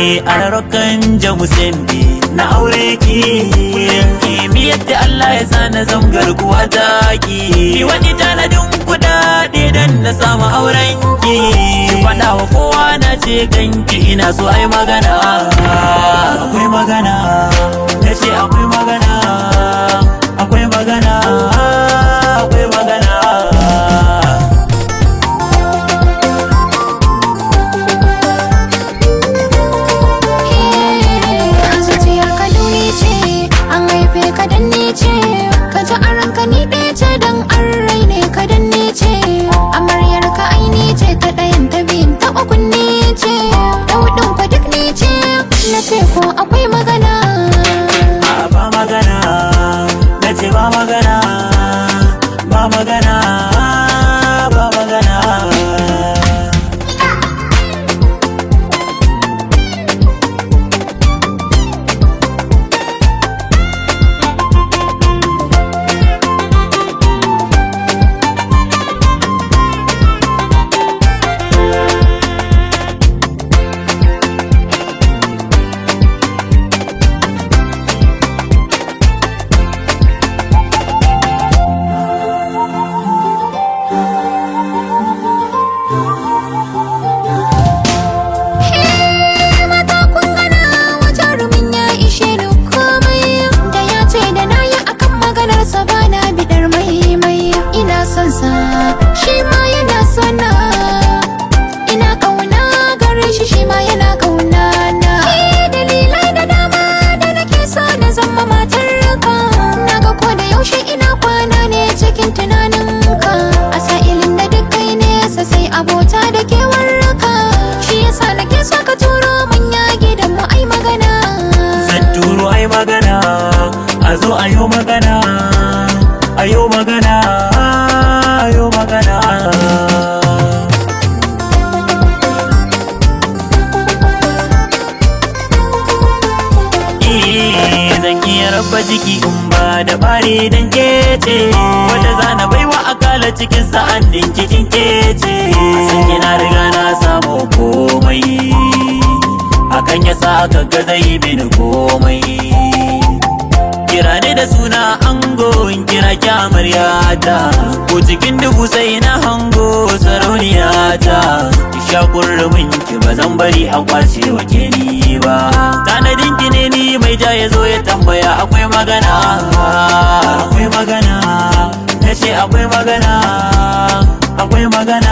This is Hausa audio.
ana rokan jamusembi na aure ki kimiyyar da Allah ya sa na zamgar kuwa taki ki wani tanadin kudade dan na samu auren ki faɗa wa kowa na ce kanki ina so ai magana akwai magana na ce akwai magana akwai magana akwai magana ka danne ce ka ji a ranka ni ɗaya ce don an raine ka danne ce amaryar ka aini ce ta ɗayan ta biyun ta ukun ni ce da hudun ka duk ni ce na ce ko akwai magana ba magana na ce ba magana ba magana ba magana shi ma yana sona ina kauna gare shi shi ma yana kauna na dalilai da dama da nake so na zama matar ka naga ko da yaushe ina kwana ne cikin tunanin ka a sa'ilin da duk kai nesa sai abota da kewar ka shi yasa nake so ka turo mun ya gidan mu ai magana zan turo ai magana a zo ayo magana ayo magana ayo magana zan iya rabba jiki in ba da bare dan kece wanda zana baiwa akala cikin sa'an din cikin kece san kina riga na samu komai hakan yasa aka ga zai mini komai kira ne da suna ango in kira ki amaryata ko cikin dubu sai na hango sarauniyata ki sha kurrumin ki ba zan bari a kwace wa ke ni ba tanadin ki ne ni mai ja ya zo ya tambaya akwai magana akwai magana na ce akwai magana akwai magana